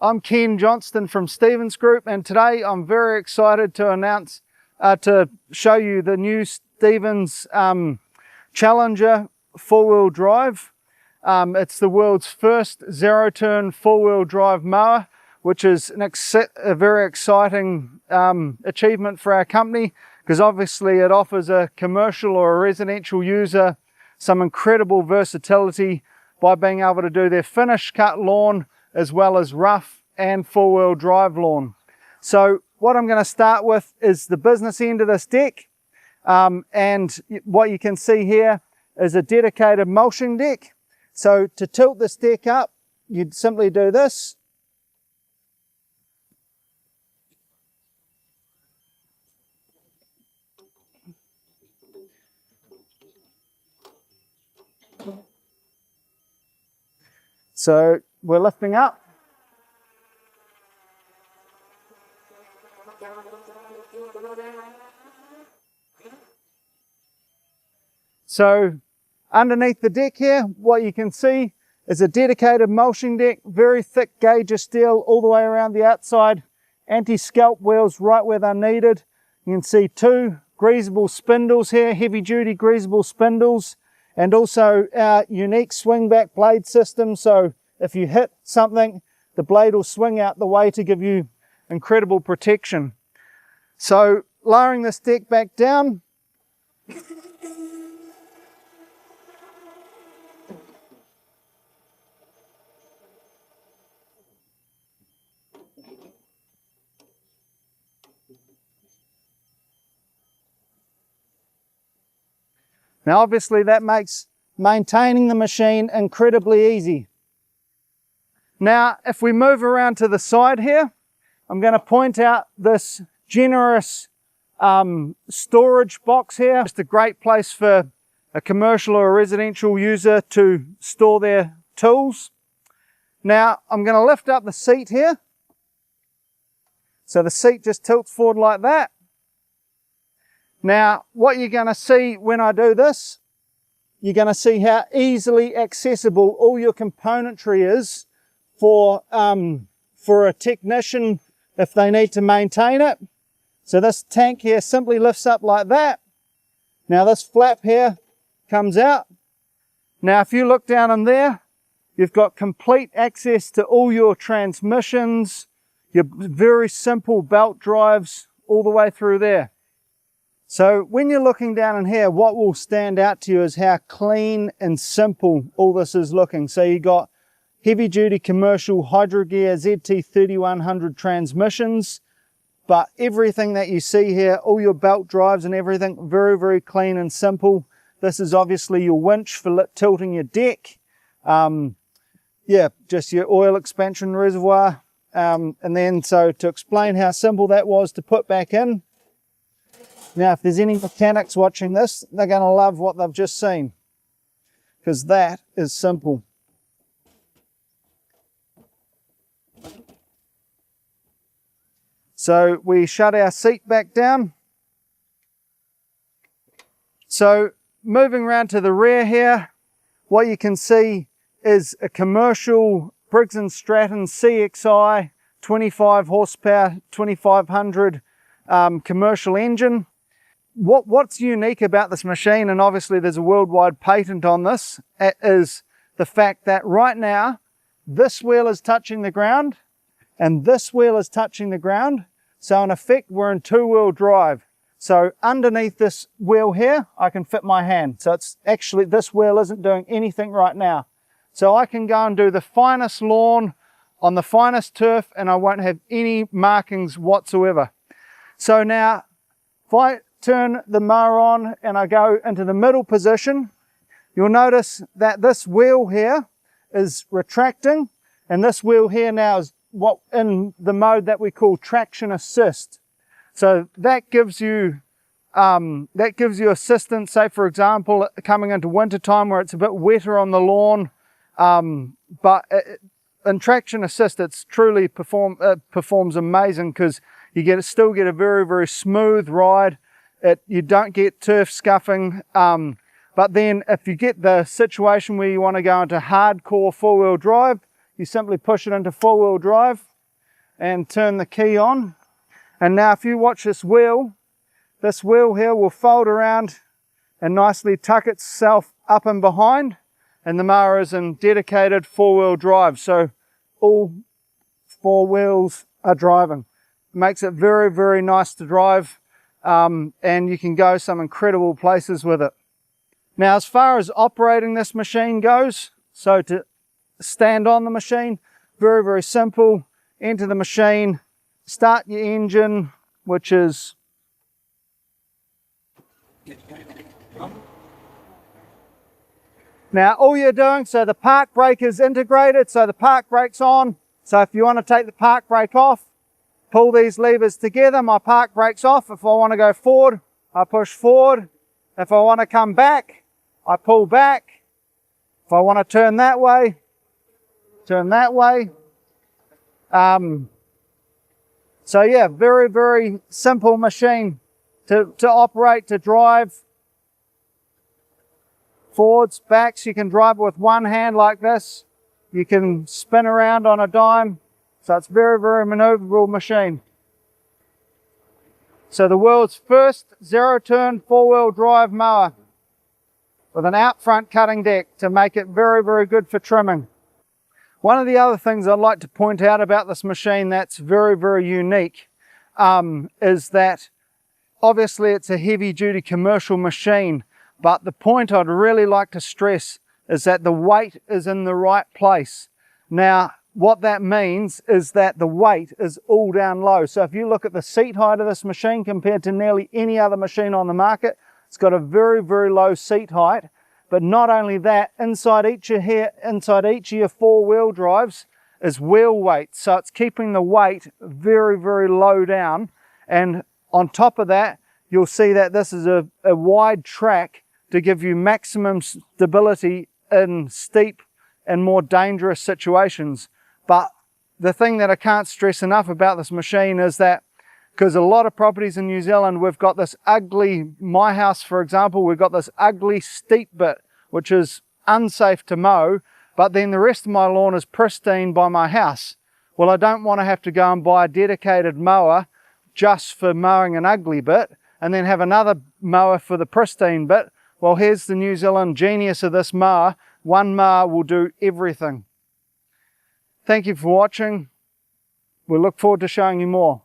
I'm Ken Johnston from Stevens Group, and today I'm very excited to announce, to show you the new Stevens Challenger four-wheel drive. It's the world's first zero-turn four-wheel drive mower, which is a very exciting achievement for our company, because obviously it offers a commercial or a residential user some incredible versatility by being able to do their finish cut lawn as well as rough and four-wheel drive lawn. So what I'm going to start with is the business end of this deck, and what you can see here is a dedicated mulching deck. So to tilt this deck up, you'd simply do this. So we're lifting up. So underneath the deck here, what you can see is a dedicated mulching deck, very thick gauge of steel all the way around the outside, anti-scalp wheels right where they're needed. You can see two greasable spindles here, heavy duty greasable spindles, and also our unique swing back blade system. So if you hit something, the blade will swing out the way to give you incredible protection. So lowering this deck back down, now obviously that makes maintaining the machine incredibly easy. Now if we move around to the side here, I'm going to point out this generous storage box here. Just a great place for a commercial or a residential user to store their tools. Now I'm going to lift up the seat here. So the seat just tilts forward like that. Now, what you're going to see when I do this, you're going to see how easily accessible all your componentry is for a technician if they need to maintain it. So this tank here simply lifts up like that. Now this flap here comes out. Now if you look down in there, you've got complete access to all your transmissions, your very simple belt drives all the way through there. So when you're looking down in here, what will stand out to you is how clean and simple all this is looking. So you got heavy duty commercial Hydrogear ZT3100 transmissions, but everything that you see here, all your belt drives and everything, very, very clean and simple. This is obviously your winch for tilting your deck. Yeah, just your oil expansion reservoir. And then so to explain how simple that was to put back in, now, if there's any mechanics watching this, they're going to love what they've just seen, because that is simple. So we shut our seat back down. So moving around to the rear here, what you can see is a commercial Briggs & Stratton CXI 25 horsepower 2500 commercial engine. What's unique about this machine, and obviously there's a worldwide patent on this, is the fact that right now this wheel is touching the ground and this wheel is touching the ground. So in effect we're in two-wheel drive. So underneath this wheel here I can fit my hand. So it's actually, this wheel isn't doing anything right now. So I can go and do the finest lawn on the finest turf and I won't have any markings whatsoever. So now if I turn the mower on and I go into the middle position, you'll notice that this wheel here is retracting, and this wheel here now is what in the mode that we call traction assist. So that gives you assistance, say for example coming into winter time where it's a bit wetter on the lawn, but in traction assist it's truly performs amazing, because you still get a very, very smooth ride. You don't get turf scuffing, but then if you get the situation where you want to go into hardcore four-wheel drive, you simply push it into four-wheel drive and turn the key on. And now if you watch this wheel here will fold around and nicely tuck itself up and behind, and the mower is in dedicated 4-wheel drive, so all 4 wheels are driving. It makes it very, very nice to drive, and you can go some incredible places with it. Now, as far as operating this machine goes, so to stand on the machine, very, very simple. Enter the machine, start your engine, which is now all you're doing, so the park brake is integrated, so the park brake's on. So if you want to take the park brake off, pull these levers together, my park brake's off. If I want to go forward, I push forward. If I want to come back, I pull back. If I want to turn that way, turn that way. So yeah, very, very simple machine to operate, to drive. Forwards, backs, you can drive with one hand like this. You can spin around on a dime. So it's very, very maneuverable machine. So the world's first zero-turn 4-wheel drive mower with an out front cutting deck to make it very, very good for trimming. One of the other things I'd like to point out about this machine that's very, very unique is that obviously it's a heavy-duty commercial machine, but the point I'd really like to stress is that the weight is in the right place. Now, what that means is that the weight is all down low. So if you look at the seat height of this machine compared to nearly any other machine on the market, it's got a very, very low seat height. But not only that, inside each of your 4-wheel drives is wheel weight. So it's keeping the weight very, very low down. And on top of that, you'll see that this is a wide track to give you maximum stability in steep and more dangerous situations. But the thing that I can't stress enough about this machine is that because a lot of properties in New Zealand, we've got this ugly, my house for example, we've got this ugly steep bit, which is unsafe to mow, but then the rest of my lawn is pristine by my house. Well, I don't want to have to go and buy a dedicated mower just for mowing an ugly bit, and then have another mower for the pristine bit. Well, here's the New Zealand genius of this mower. One mower will do everything. Thank you for watching. We look forward to showing you more.